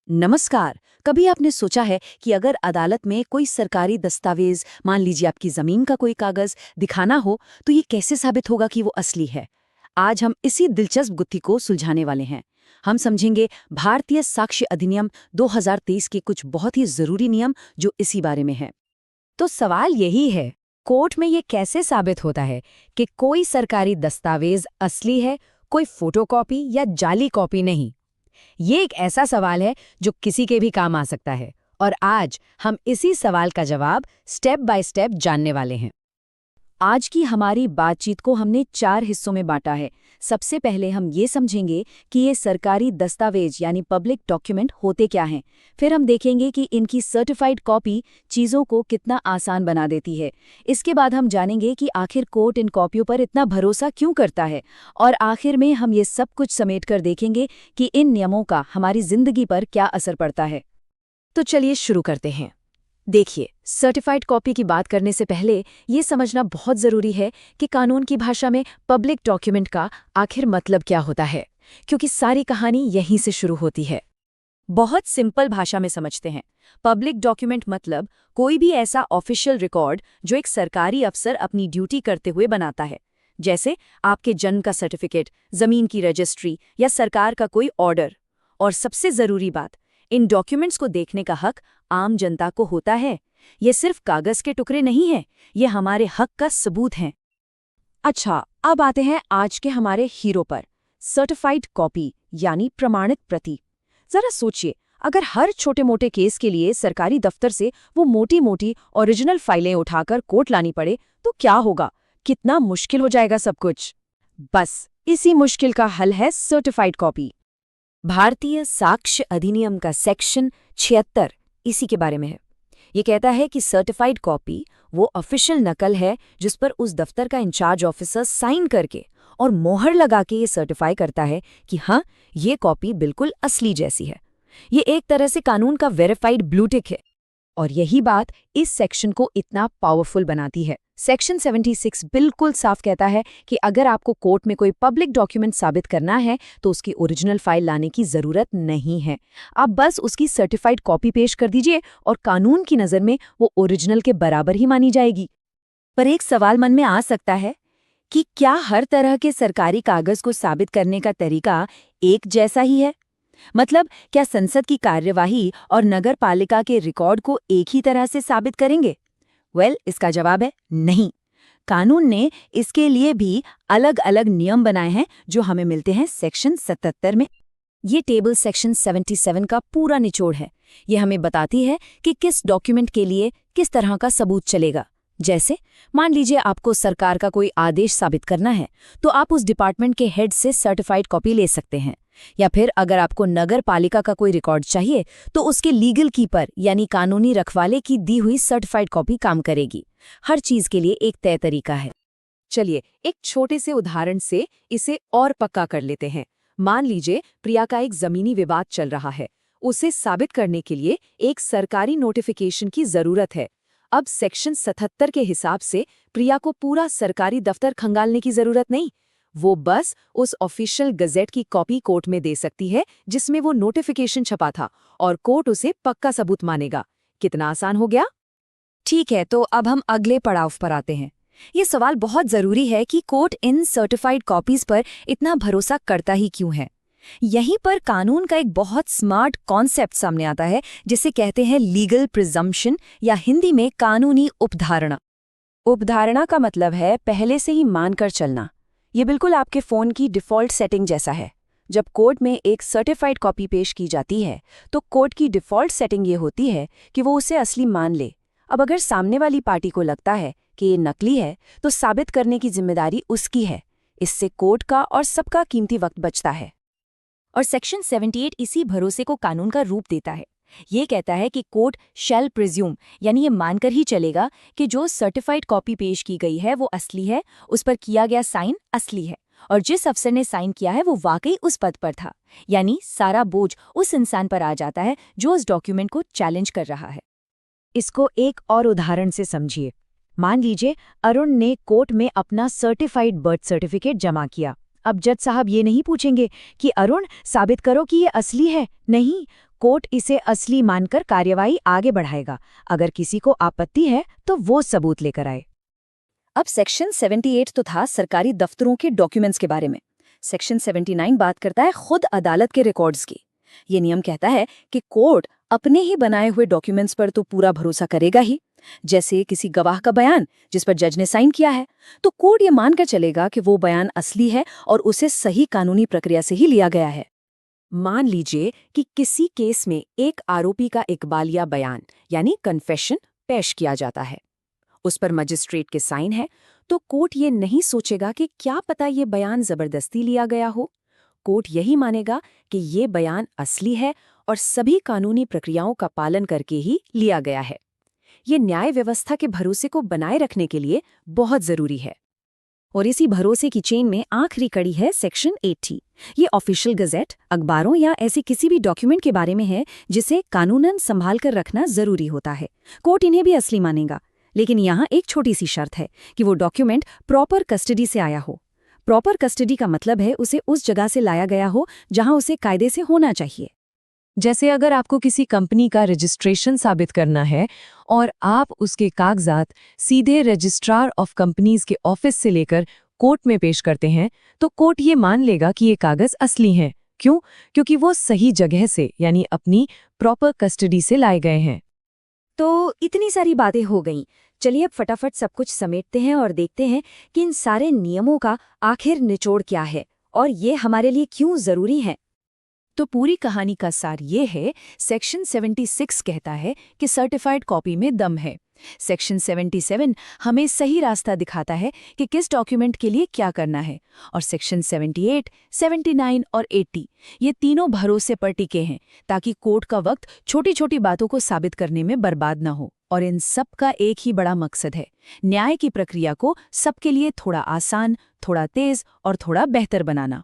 नमस्कार। कभी आपने सोचा है कि अगर अदालत में कोई सरकारी दस्तावेज, मान लीजिए आपकी जमीन का कोई कागज दिखाना हो, तो ये कैसे साबित होगा कि वो असली है? आज हम इसी दिलचस्प गुत्थी को सुलझाने वाले हैं। हम समझेंगे भारतीय साक्ष्य अधिनियम 2023 के कुछ बहुत ही जरूरी नियम जो इसी बारे में है। तो सवाल यही है, कोर्ट में ये कैसे साबित होता है कि कोई सरकारी दस्तावेज असली है, कोई फोटोकॉपी या जाली कॉपी नहीं? ये एक ऐसा सवाल है जो किसी के भी काम आ सकता है, और आज हम इसी सवाल का जवाब स्टेप बाय स्टेप जानने वाले हैं। आज की हमारी बातचीत को हमने 4 हिस्सों में बांटा है। सबसे पहले हम ये समझेंगे कि ये सरकारी दस्तावेज यानी पब्लिक डॉक्यूमेंट होते क्या हैं। फिर हम देखेंगे कि इनकी सर्टिफाइड कॉपी चीज़ों को कितना आसान बना देती है। इसके बाद हम जानेंगे कि आखिर कोर्ट इन कॉपियों पर इतना भरोसा क्यों करता है। और आखिर में हम ये सब कुछ समेटकर देखेंगे कि इन नियमों का हमारी जिंदगी पर क्या असर पड़ता है। तो चलिए शुरू करते हैं। देखिए, सर्टिफाइड कॉपी की बात करने से पहले ये समझना बहुत ज़रूरी है कि कानून की भाषा में पब्लिक डॉक्यूमेंट का आखिर मतलब क्या होता है, क्योंकि सारी कहानी यहीं से शुरू होती है। बहुत सिंपल भाषा में समझते हैं। पब्लिक डॉक्यूमेंट मतलब कोई भी ऐसा ऑफिशियल रिकॉर्ड जो एक सरकारी अफसर अपनी ड्यूटी करते हुए बनाता है, जैसे आपके जन्म का सर्टिफिकेट, ज़मीन की रजिस्ट्री या सरकार का कोई ऑर्डर। और सबसे ज़रूरी बात, इन डॉक्यूमेंट्स को देखने का हक आम जनता को होता है। ये सिर्फ कागज के टुकड़े नहीं हैं, ये हमारे हक का सबूत हैं। अच्छा, अब आते हैं आज के हमारे हीरो पर, सर्टिफाइड कॉपी यानी प्रमाणित प्रति। जरा सोचिए, अगर हर छोटे मोटे केस के लिए सरकारी दफ्तर से वो मोटी मोटी ओरिजिनल फाइलें उठाकर कोर्ट लानी पड़े तो क्या होगा? कितना मुश्किल हो जाएगा सब कुछ। बस इसी मुश्किल का हल है सर्टिफाइड कॉपी। भारतीय साक्ष्य अधिनियम का सेक्शन 76 इसी के बारे में है। ये कहता है कि सर्टिफाइड कॉपी वो ऑफिशियल नकल है जिस पर उस दफ्तर का इंचार्ज ऑफिसर साइन करके और मोहर लगा के ये सर्टिफाई करता है कि हाँ, ये कॉपी बिल्कुल असली जैसी है। ये एक तरह से कानून का वेरीफाइड ब्लू टिक है। और यही बात इस सेक्शन को इतना पावरफुल बनाती है। सेक्शन 76 बिल्कुल साफ कहता है कि अगर आपको कोर्ट में कोई पब्लिक डॉक्यूमेंट साबित करना है तो उसकी ओरिजिनल फाइल लाने की जरूरत नहीं है। आप बस उसकी सर्टिफाइड कॉपी पेश कर दीजिए और कानून की नज़र में वो ओरिजिनल के बराबर ही मानी जाएगी। पर एक सवाल मन में आ सकता है कि क्या हर तरह के सरकारी कागज को साबित करने का तरीका एक जैसा ही है? मतलब क्या संसद की कार्यवाही और नगर पालिका के रिकॉर्ड को एक ही तरह से साबित करेंगे? इसका जवाब है नहीं। कानून ने इसके लिए भी अलग अलग नियम बनाए हैं जो हमें मिलते हैं सेक्शन 77 में। ये टेबल सेक्शन 77 का पूरा निचोड़ है। ये हमें बताती है कि किस डॉक्यूमेंट के लिए किस तरह का सबूत चलेगा। जैसे मान लीजिए आपको सरकार का कोई आदेश साबित करना है तो आप उस डिपार्टमेंट के हेड से सर्टिफाइड कॉपी ले सकते हैं। या फिर अगर आपको नगर पालिका का कोई रिकॉर्ड चाहिए तो उसके लीगल कीपर यानी कानूनी रखवाले की दी हुई सर्टिफाइड कॉपी काम करेगी। हर चीज के लिए एक तय तरीका है। चलिए एक छोटे से उदाहरण से इसे और पक्का कर लेते हैं। मान लीजिए प्रिया का एक जमीनी विवाद चल रहा है। उसे साबित करने के लिए एक सरकारी नोटिफिकेशन की जरूरत है। अब सेक्शन 77 के हिसाब से प्रिया को पूरा सरकारी दफ्तर खंगालने की जरूरत नहीं। वो बस उस ऑफिशियल गजेट की कॉपी कोर्ट में दे सकती है जिसमें वो नोटिफिकेशन छपा था, और कोर्ट उसे पक्का सबूत मानेगा। कितना आसान हो गया? ठीक है, तो अब हम अगले पड़ाव पर आते हैं। ये सवाल बहुत जरूरी है कि कोर्ट इन सर्टिफाइड कॉपीज पर इतना भरोसा करता ही क्यों है। यहीं पर कानून का एक बहुत स्मार्ट कॉन्सेप्ट सामने आता है जिसे कहते हैं लीगल प्रिजम्पशन, या हिंदी में कानूनी उपधारणा। उपधारणा का मतलब है पहले से ही मानकर चलना। ये बिल्कुल आपके फ़ोन की डिफ़ॉल्ट सेटिंग जैसा है। जब कोर्ट में एक सर्टिफाइड कॉपी पेश की जाती है तो कोर्ट की डिफ़ॉल्ट सेटिंग ये होती है कि वो उसे असली मान ले। अब अगर सामने वाली पार्टी को लगता है कि ये नकली है तो साबित करने की जिम्मेदारी उसकी है। इससे कोर्ट का और सबका कीमती वक्त बचता है। और सेक्शन 78 इसी भरोसे को कानून का रूप देता है। ये कहता है कि कोर्ट शैल प्रिज्यूम, यानी ये मानकर ही चलेगा कि जो सर्टिफाइड कॉपी पेश की गई है वो असली है, उस पर किया गया साइन असली है, और जिस अफसर ने साइन किया है वो वाकई उस पद पर था। यानी सारा बोझ उस इंसान पर आ जाता है जो उस डॉक्यूमेंट को चैलेंज कर रहा है। इसको एक और उदाहरण से समझिए। मान लीजिए अरुण ने कोर्ट में अपना सर्टिफाइड बर्थ सर्टिफिकेट जमा किया। अब जज साहब ये नहीं पूछेंगे कि अरुण साबित करो कि ये असली है। नहीं, कोर्ट इसे असली मानकर कार्यवाही आगे बढ़ाएगा। अगर किसी को आपत्ति है तो वो सबूत लेकर आए। अब सेक्शन 78 तो था सरकारी दफ्तरों के डॉक्यूमेंट्स के बारे में। सेक्शन 79 बात करता है खुद अदालत के रिकॉर्ड्स की। ये नियम कहता है कि कोर्ट अपने ही बनाए हुए डॉक्यूमेंट्स पर तो पूरा भरोसा करेगा ही। जैसे किसी गवाह का बयान जिस पर जज ने साइन किया है, तो कोर्ट ये मानकर चलेगा कि वो बयान असली है और उसे सही कानूनी प्रक्रिया से ही लिया गया है। मान लीजिए कि किसी केस में एक आरोपी का इकबालिया बयान यानी कन्फेशन पेश किया जाता है। उस पर मजिस्ट्रेट के साइन है, तो कोर्ट ये नहीं सोचेगा कि क्या पता ये बयान जबरदस्ती लिया गया हो। कोर्ट यही मानेगा कि ये बयान असली है और सभी कानूनी प्रक्रियाओं का पालन करके ही लिया गया है। ये न्याय व्यवस्था के भरोसे को बनाए रखने के लिए बहुत जरूरी है। और इसी भरोसे की चेन में आखिरी कड़ी है सेक्शन 80। ये ऑफिशियल गजेट, अखबारों या ऐसे किसी भी डॉक्यूमेंट के बारे में है जिसे कानूनन संभाल कर रखना जरूरी होता है। कोर्ट इन्हें भी असली मानेगा, लेकिन यहाँ एक छोटी सी शर्त है कि वो डॉक्यूमेंट प्रॉपर कस्टडी से आया हो। प्रॉपर कस्टडी का मतलब है उसे उस जगह से लाया गया हो जहां उसे कायदे से होना चाहिए। जैसे अगर आपको किसी कंपनी का रजिस्ट्रेशन साबित करना है और आप उसके कागजात सीधे रजिस्ट्रार ऑफ कंपनीज के ऑफिस से लेकर कोर्ट में पेश करते हैं, तो कोर्ट ये मान लेगा कि ये कागज असली हैं। क्यों? क्योंकि वो सही जगह से यानी अपनी प्रॉपर कस्टडी से लाए गए हैं। तो इतनी सारी बातें हो गईं। चलिए अब फटाफट सब कुछ समेटते हैं और देखते हैं कि इन सारे नियमों का आखिर निचोड़ क्या है और ये हमारे लिए क्यों जरूरी है। तो पूरी कहानी का सार ये है, सेक्शन 76 कहता है कि सर्टिफाइड कॉपी में दम है। सेक्शन 77 हमें सही रास्ता दिखाता है कि किस डॉक्यूमेंट के लिए क्या करना है। और सेक्शन 78, 79 और 80 ये तीनों भरोसे पर टिके हैं ताकि कोर्ट का वक्त छोटी छोटी बातों को साबित करने में बर्बाद न हो। और इन सब का एक ही बड़ा मकसद है, न्याय की प्रक्रिया को सबके लिए थोड़ा आसान, थोड़ा तेज और थोड़ा बेहतर बनाना।